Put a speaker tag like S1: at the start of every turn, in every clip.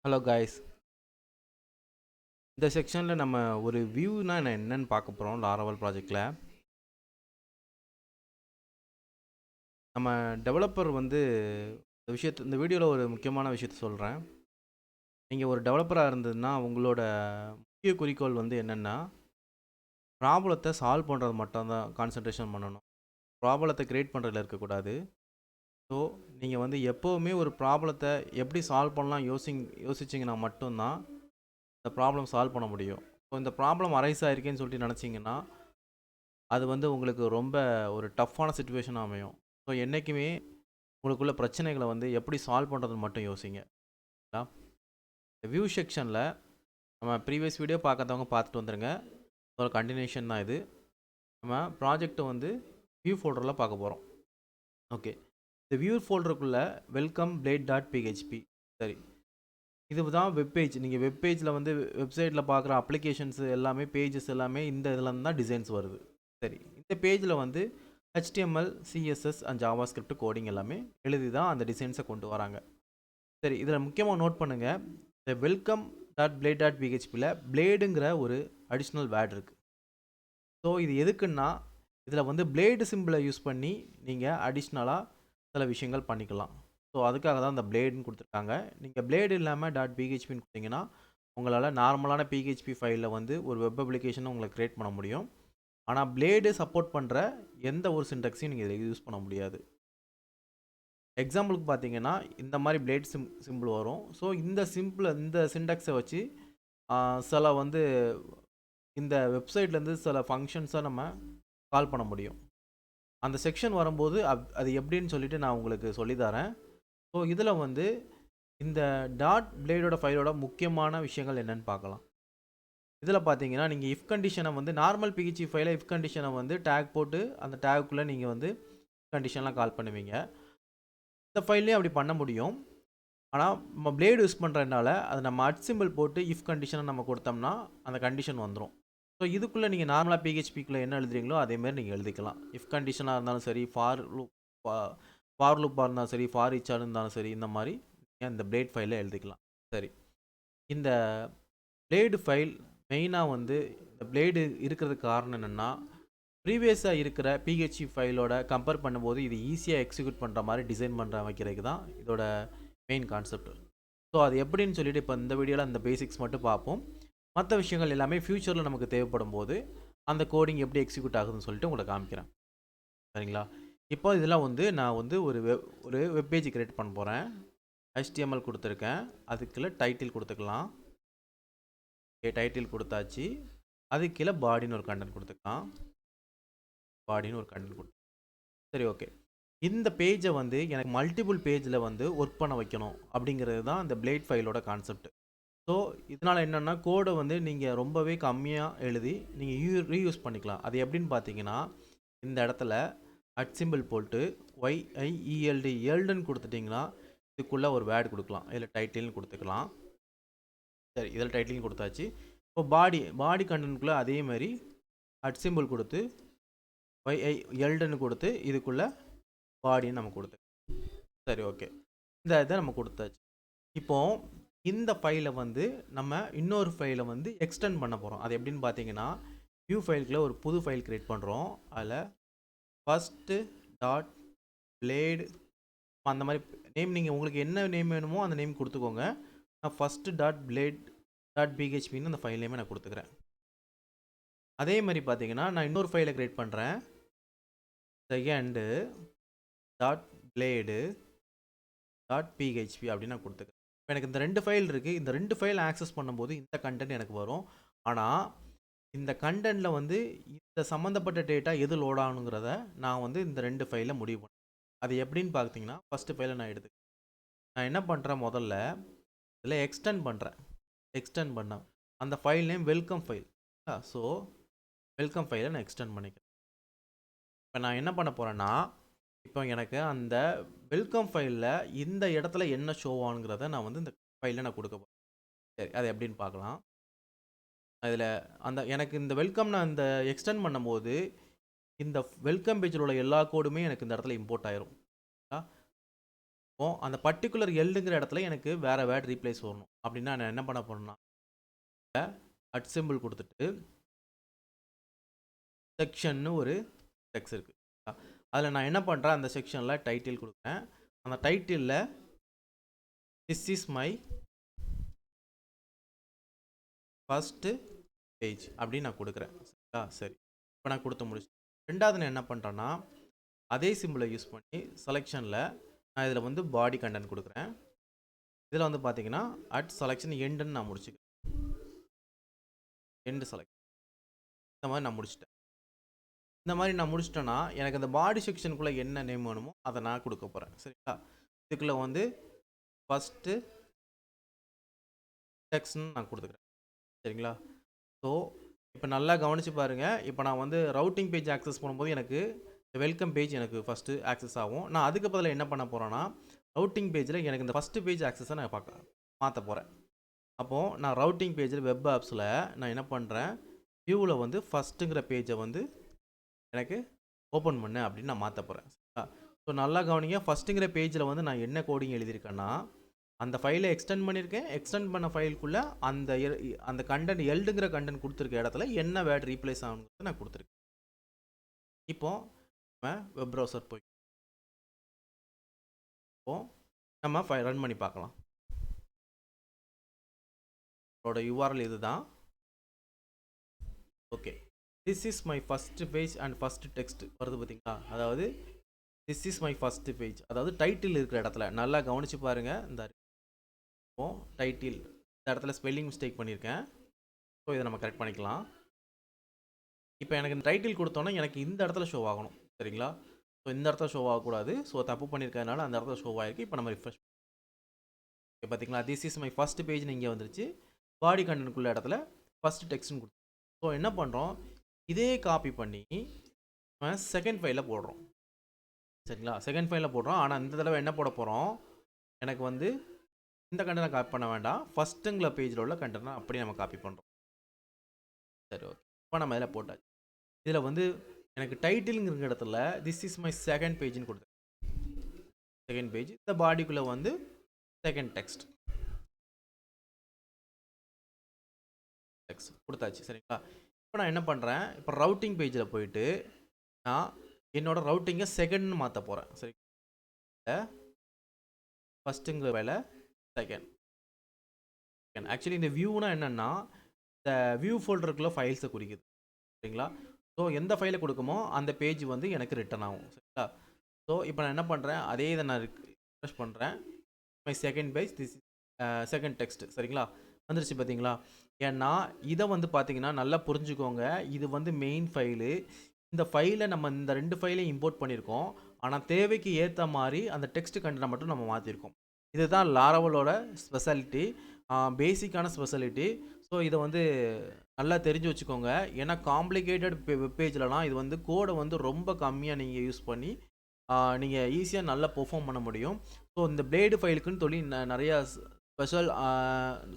S1: Hello guys. இந்த செக்ஷனில் நம்ம ஒரு வியூனா என்னன்னு பார்க்க போகிறோம். லாரவல் ப்ராஜெக்டில் நம்ம டெவலப்பர் வந்து இந்த வீடியோவில் ஒரு முக்கியமான விஷயத்த சொல்கிறேன். நீங்கள் ஒரு டெவலப்பராக இருந்ததுன்னா உங்களோட முக்கிய குறிக்கோள் வந்து என்னென்னா ப்ராப்ளத்தை சால்வ் பண்ணுறது மட்டும்தான் கான்சன்ட்ரேஷன் பண்ணணும். ப்ராப்ளத்தை க்ரியேட் பண்ணுறதுல இருக்கக்கூடாது. ஸோ நீங்கள் வந்து எப்போவுமே ஒரு ப்ராப்ளத்தை எப்படி சால்வ் பண்ணலாம் யோசிச்சிங்கன்னா மட்டும்தான் இந்த ப்ராப்ளம் சால்வ் பண்ண முடியும். ஸோ இந்த ப்ராப்ளம் அரைஸ் ஆகிருக்கேன்னு சொல்லிட்டு நினச்சிங்கன்னா அது வந்து உங்களுக்கு ரொம்ப ஒரு டஃப்பான சுச்சுவேஷனாக அமையும். ஸோ என்றைக்குமே உங்களுக்குள்ள பிரச்சனைகளை வந்து எப்படி சால்வ் பண்ணுறதுன்னு மட்டும் யோசிங்க. இந்த வியூ செக்ஷனில் நம்ம ப்ரீவியஸ் வீடியோ பார்க்காதவங்க பார்த்துட்டு வந்துடுங்க. ஒரு கண்டினியூஷன் தான் இது. நம்ம ப்ராஜெக்டை வந்து வியூ ஃபோல்டரில் பார்க்க போகிறோம். ஓகே, இந்த வியூ ஃபோல்டருக்குள்ளே வெல்கம் blade.php. சரி, இது தான் வெப்பேஜ். நீங்கள் வெப்பேஜில் வந்து வெப்சைட்டில் பார்க்குற அப்ளிகேஷன்ஸ் எல்லாமே பேஜஸ் எல்லாமே இந்த இதில் தான் டிசைன்ஸ் வருது. சரி, இந்த பேஜில் வந்து HTML, CSS and JavaScript coding எல்லாமே எழுதி தான் அந்த டிசைன்ஸை கொண்டு வராங்க. சரி, இதில் முக்கியமாக நோட் பண்ணுங்கள், இந்த welcome.blade.phpயில் பிளேடுங்கிற ஒரு அடிஷ்னல் வேர்ட் இருக்குது. ஸோ இது எதுக்குன்னா இதில் வந்து பிளேடு சிம்பிளை யூஸ் பண்ணி நீங்கள் அடிஷ்னலாக சில விஷயங்கள் பண்ணிக்கலாம். ஸோ அதுக்காக தான் இந்த பிளேடுன்னு கொடுத்துருக்காங்க. நீங்கள் பிளேடு இல்லாமல் .phpன்னு கொடுத்தீங்கன்னா உங்களால் நார்மலான PHP ஃபைலில் வந்து ஒரு வெப் அப்ளிகேஷனை உங்களை க்ரியேட் பண்ண முடியும். ஆனால் பிளேடு சப்போர்ட் பண்ணுற எந்த ஒரு சின்டெக்ஸையும் நீங்கள் இதில் யூஸ் பண்ண முடியாது. எக்ஸாம்பிளுக்கு பார்த்தீங்கன்னா இந்த மாதிரி பிளேட் சிம்பிள் வரும். ஸோ இந்த சின்டெக்ஸை வச்சு சில வந்து இந்த வெப்சைட்லேருந்து சில ஃபங்க்ஷன்ஸை நம்ம கால் பண்ண முடியும். அந்த செக்ஷன் வரும்போது அது எப்படின்னு சொல்லிட்டு நான் உங்களுக்கு சொல்லித்தரேன். ஸோ இதில் வந்து இந்த .பிளேடோட ஃபைலோட முக்கியமான விஷயங்கள் என்னென்னு பார்க்கலாம். இதில் பார்த்தீங்கன்னா நீங்கள் இஃப் கண்டிஷனை வந்து நார்மல் PHP ஃபைலில் இஃப் கண்டிஷனை வந்து டேக் போட்டு அந்த டேக்குள்ளே நீங்கள் வந்து கண்டிஷன்லாம் கால் பண்ணுவீங்க. இந்த ஃபைல்லையும் அப்படி பண்ண முடியும். ஆனால் நம்ம பிளேடு யூஸ் பண்ணுறதுனால அது நம்ம சிம்பிள் போட்டு இஃப் கண்டிஷனை நம்ம கொடுத்தோம்னா அந்த கண்டிஷன் வந்துடும். ஸோ இதுக்குள்ளே நீங்கள் நார்மலாக PHPக்குள்ளே என்ன எழுதுறீங்களோ அதேமாதிரி நீங்கள் எழுதிக்கலாம். இஃப் கண்டிஷனாக இருந்தாலும் சரி, ஃபார் லூப்பாக இருந்தாலும் சரி, ஃபார் ஈச்சாக இருந்தாலும் சரி, இந்த மாதிரி இந்த பிளேட் ஃபைலில் எழுதிக்கலாம். சரி, இந்த பிளேடு ஃபைல் மெயினாக வந்து இந்த பிளேடு இருக்கிறதுக்கு காரணம் என்னென்னா ப்ரீவியஸாக இருக்கிற PHP ஃபைலோட கம்பேர் பண்ணும்போது இது ஈஸியாக எக்ஸிக்யூட் பண்ணுற மாதிரி டிசைன் பண்ணுற வைக்கிறதுக்கு தான் இதோட மெயின் கான்செப்ட். ஸோ அது எப்படின்னு சொல்லிட்டு இப்போ இந்த வீடியோவில் அந்த பேசிக்ஸ் மட்டும் பார்ப்போம். மற்ற விஷயங்கள் எல்லாமே ஃப்யூச்சரில் நமக்கு தேவைப்படும் போது அந்த கோடிங் எப்படி எக்ஸிக்யூட் ஆகுதுன்னு சொல்லிட்டு உங்களை காமிக்கிறேன். சரிங்களா? இப்போ இதெல்லாம் வந்து நான் வந்து ஒரு வெப்பேஜ் கிரியேட் பண்ண போகிறேன். HTML கொடுத்துருக்கேன். அதுக்குள்ளே டைட்டில் கொடுத்துக்கலாம். டைட்டில் கொடுத்தாச்சு. அதுக்கு கீழே பாடின்னு ஒரு கண்டென்ட் கொடுத்துக்கலாம். பாடின்னு ஒரு கண்டென்ட் கொடுத்து சரி, ஓகே. இந்த பேஜை வந்து எனக்கு மல்டிபிள் பேஜில் வந்து ஒர்க் பண்ண வைக்கணும் அப்படிங்கிறது தான் இந்த பிளேட் ஃபைலோட கான்செப்ட். ஸோ இதனால் என்னென்னா கோடை வந்து நீங்கள் ரொம்பவே கம்மியாக எழுதி நீங்கள் ரீயூஸ் பண்ணிக்கலாம். அது எப்படின்னு பார்த்தீங்கன்னா இந்த இடத்துல சிம்பிள் போட்டு எல்டுன்னு கொடுத்துட்டிங்கன்னா இதுக்குள்ளே ஒரு வேர்டு கொடுக்கலாம். இதில் டைட்டில்னு கொடுத்துக்கலாம். சரி, இதில் டைட்டில்னு கொடுத்தாச்சு. இப்போ பாடி கண்டென்ட்குள்ளே அதே மாதிரி சிம்பிள் கொடுத்து எல்டுன்னு கொடுத்து இதுக்குள்ளே பாடின்னு நம்ம கொடுத்து சரி, ஓகே. இந்த இதை நம்ம கொடுத்தாச்சு. இப்போது இந்த ஃபைலை வந்து நம்ம இன்னொரு ஃபைலை வந்து எக்ஸ்டெண்ட் பண்ண போகிறோம். அது எப்படின்னு பார்த்தீங்கன்னா வியூ ஃபைலுக்குள்ளே ஒரு புது ஃபைல் க்ரியேட் பண்ணுறோம். அதில் first.blade அந்த மாதிரி நேம் நீங்கள் உங்களுக்கு என்ன நேம் வேணுமோ அந்த நேம் கொடுத்துக்கோங்க. நான் first.blade.phpன்னு அந்த ஃபைல் நேமே நான் கொடுத்துக்கிறேன். அதே மாதிரி பார்த்தீங்கன்னா நான் இன்னொரு ஃபைலை க்ரியேட் பண்ணுறேன். second.blade.php அப்படின்னு நான் கொடுத்துக்கிறேன். இப்போ எனக்கு இந்த 2 ஃபைல் இருக்குது. இந்த 2 ஃபைல் ஆக்சஸ் பண்ணும்போது இந்த கண்டென்ட் எனக்கு வரும். ஆனால் இந்த கண்டென்ட்டில் வந்து இந்த சம்மந்தப்பட்ட டேட்டா எது லோட் ஆகணுங்கிறத நான் வந்து இந்த 2 ஃபைலில் முடிவு பண்ணேன். அது எப்படின்னு பார்த்தீங்கன்னா ஃபஸ்ட்டு ஃபைலை நான் நான் என்ன பண்ணுறேன், முதல்ல இதில் எக்ஸ்டெண்ட் பண்ணேன். அந்த file name welcome file. So welcome ஃபைலை நான் எக்ஸ்டெண்ட் பண்ணிக்கிறேன். இப்போ நான் என்ன பண்ண போகிறேன்னா இப்போ எனக்கு அந்த வெல்கம் ஃபைலில் இந்த இடத்துல என்ன ஷோ ஆகுங்கிறத நான் வந்து இந்த ஃபைலில் நான் கொடுக்க போகிறேன். சரி, அது எப்படின்னு பார்க்கலாம். அதில் எனக்கு இந்த வெல்கம் நான் இந்த எக்ஸ்டெண்ட் பண்ணும்போது இந்த வெல்கம் பேஜில் உள்ள எல்லா கோடுமே எனக்கு இந்த இடத்துல இம்போர்ட் ஆயிரும். அந்த பர்டிகுலர் எல்டுங்கிற இடத்துல எனக்கு வேறு வேர்ட் ரீப்ளேஸ் வரணும் அப்படின்னா நான் என்ன பண்ண போகிறேன்னா அட் சிம்பிள் கொடுத்துட்டு செக்ஷன்னு ஒரு டெக்ஸ்ட் இருக்குது. அதில் நான் என்ன பண்ணுறேன், அந்த செக்ஷனில் டைட்டில் கொடுக்குறேன். அந்த டைட்டிலில் this is my first page அப்படின்னு நான் கொடுக்குறேன். சரிங்களா? சரி, இப்போ நான் கொடுத்து முடிச்சு. ரெண்டாவது நான் என்ன பண்ணுறேன்னா அதே சிம்பிளை யூஸ் பண்ணி செலெக்ஷனில் நான் இதில் வந்து பாடி கண்டென்ட் கொடுக்குறேன். இதில் வந்து பார்த்தீங்கன்னா அட் செலெக்ஷன் எண்டுன்னு நான் முடிச்சுக்கிறேன். எண்டு செலெக்ஷன் இந்த மாதிரி நான் முடிச்சிட்டேன். இந்த மாதிரி நான் முடிச்சிட்டேன்னா எனக்கு அந்த பாடி செக்ஷனுக்குள்ளே என்ன நேம் வேணுமோ அதை நான் கொடுக்க போகிறேன். சரிங்களா? இதுக்குள்ளே வந்து ஃபஸ்ட்டு டெக்ஸ்ட்னு நான் கொடுத்துக்கிறேன். சரிங்களா? ஸோ இப்போ நல்லா கவனித்து பாருங்கள். இப்போ நான் வந்து ரவுட்டிங் பேஜ் ஆக்சஸ் பண்ணும்போது எனக்கு வெல்கம் பேஜ் எனக்கு ஃபஸ்ட்டு ஆக்சஸ் ஆகும். நான் அதுக்கு பதிலாக என்ன பண்ண போகிறேன்னா ரவுட்டிங் பேஜில் எனக்கு இந்த ஃபஸ்ட்டு பேஜ் ஆக்சஸை நான் மாற்ற போகிறேன். அப்போது நான் ரவுட்டிங் பேஜில் வெப் ஆப்ஸில் நான் என்ன பண்ணுறேன், வியூவில் வந்து ஃபஸ்ட்டுங்கிற பேஜை வந்து எனக்கு ஓப்பன் பண்ணு அப்படின்னு நான் மாற்ற போகிறேன். ஸோ நல்லா கவனிங்க. ஃபஸ்ட்டுங்கிற பேஜில் வந்து நான் என்ன கோடிங் எழுதியிருக்கேன்னா அந்த ஃபைலை எக்ஸ்டெண்ட் பண்ணியிருக்கேன். எக்ஸ்டெண்ட் பண்ண ஃபைலுக்குள்ளே அந்த கண்டென்ட் எல்டுங்கிற கண்டென்ட் கொடுத்துருக்க இடத்துல என்ன வேர்ட் ரீப்ளேஸ் ஆகணுங்கிறது நான் கொடுத்துருக்கேன். இப்போது நம்ம வெப் ப்ரௌசர் போய் நம்ம ரன் பண்ணி பார்க்கலாம். அதோட URL இதுதான். Okay, this is my first page and first text வருது பார்த்தீங்களா? அதாவது this is my first page, அதாவது டைட்டில் இருக்கிற இடத்துல நல்லா கவனித்து பாருங்கள். இந்த டைட்டில் இந்த இடத்துல ஸ்பெல்லிங் மிஸ்டேக் பண்ணியிருக்கேன். ஸோ இதை நம்ம கரெக்ட் பண்ணிக்கலாம். இப்போ எனக்கு இந்த டைட்டில் கொடுத்தோன்னா எனக்கு இந்த இடத்துல ஷோ ஆகணும். சரிங்களா? ஸோ இந்த இடத்துல ஷோ ஆகக்கூடாது. ஸோ தப்பு பண்ணியிருக்கனால அந்த இடத்துல ஷோ ஆகிருக்கு. இப்போ நம்ம ரிஃப்ரெஷ் ஓகே பார்த்தீங்களா? திஸ் இஸ் மை ஃபஸ்ட் பேஜ்னு இங்கே வந்துருச்சு. பாடி கண்டென்ட்குள்ள இடத்துல ஃபஸ்ட்டு டெக்ஸ்ட்னு கொடுத்து. ஸோ என்ன பண்ணுறோம், இதே காப்பி பண்ணி நம்ம செகண்ட் ஃபைலில் போடுறோம். சரிங்களா? செகண்ட் ஃபைலில் போடுறோம். ஆனால் இந்த தடவை என்ன போட போகிறோம், எனக்கு வந்து இந்த கண்டென்ட்டை காப்பி பண்ண வேண்டாம், ஃபஸ்ட்டுங்கிற பேஜில் உள்ள கண்டென்ட்டை அப்படியே நம்ம காப்பி பண்ணுறோம். சரி, ஓகே. இப்போ நம்ம இதில் போட்டாச்சு. இதில் வந்து எனக்கு டைட்டிலுங்கிற இடத்துல திஸ் இஸ் மை செகண்ட் பேஜ்னு கொடுத்தேன். Second page. இந்த பாடிக்குள்ளே வந்து செகண்ட் டெக்ஸ்ட் கொடுத்தாச்சு. சரிங்களா? இப்போ நான் என்ன பண்ணுறேன், இப்போ ரவுட்டிங் பேஜில் போயிட்டு நான் என்னோட ரவுட்டிங்கை செகண்ட்னு மாற்ற போகிறேன். சரி, ஃபஸ்ட்டுங்கிற வேலை செகண்ட். ஆக்சுவலி இந்த வியூனா என்னென்னா இந்த வியூ ஃபோல்டருக்குள்ளே ஃபைல்ஸை குறிக்குது. சரிங்களா? ஸோ எந்த ஃபைலை கொடுக்குமோ அந்த பேஜ் வந்து எனக்கு ரிட்டன் ஆகும். சரிங்களா? ஸோ இப்போ நான் என்ன பண்ணுறேன், அதே இதை நான் ரிஃப்ரெஷ் பண்ணுறேன். My second page this second text. சரிங்களா? வந்துருச்சு பார்த்தீங்களா? ஏன்னா இதை வந்து பார்த்தீங்கன்னா நல்லா புரிஞ்சுக்கோங்க. இது வந்து மெயின் ஃபைலு. இந்த ஃபைலை நம்ம இந்த 2 ஃபைலையும் இம்போர்ட் பண்ணியிருக்கோம். ஆனால் தேவைக்கு ஏற்ற மாதிரி அந்த டெக்ஸ்ட் கண்டென்ட்டை மட்டும் நம்ம மாற்றிருக்கோம். இதுதான் லாரவலோட ஸ்பெஷாலிட்டி, பேசிக்கான ஸ்பெஷாலிட்டி. ஸோ இதை வந்து நல்லா தெரிஞ்சு வச்சுக்கோங்க. ஏன்னா காம்ப்ளிகேட்டட் வெப்பேஜ்லலாம் இது வந்து கோடை வந்து ரொம்ப கம்மியாக நீங்கள் யூஸ் பண்ணி நீங்கள் ஈஸியாக நல்லா பெர்ஃபார்ம் பண்ண முடியும். ஸோ இந்த பிளேடு ஃபைலுக்குன்னு சொல்லி நிறையா ஸ்பெஷல்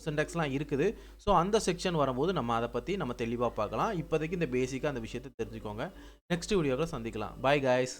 S1: சின்டாக்ஸ்லாம் இருக்குது. ஸோ அந்த செக்ஷன் வரும்போது நம்ம அதை பற்றி நம்ம தெளிவாக பார்க்கலாம். இப்போதைக்கு இந்த பேசிக்காக அந்த விஷயத்தை தெரிஞ்சுக்கோங்க. நெக்ஸ்ட் வீடியோவில் சந்திக்கலாம். Bye guys.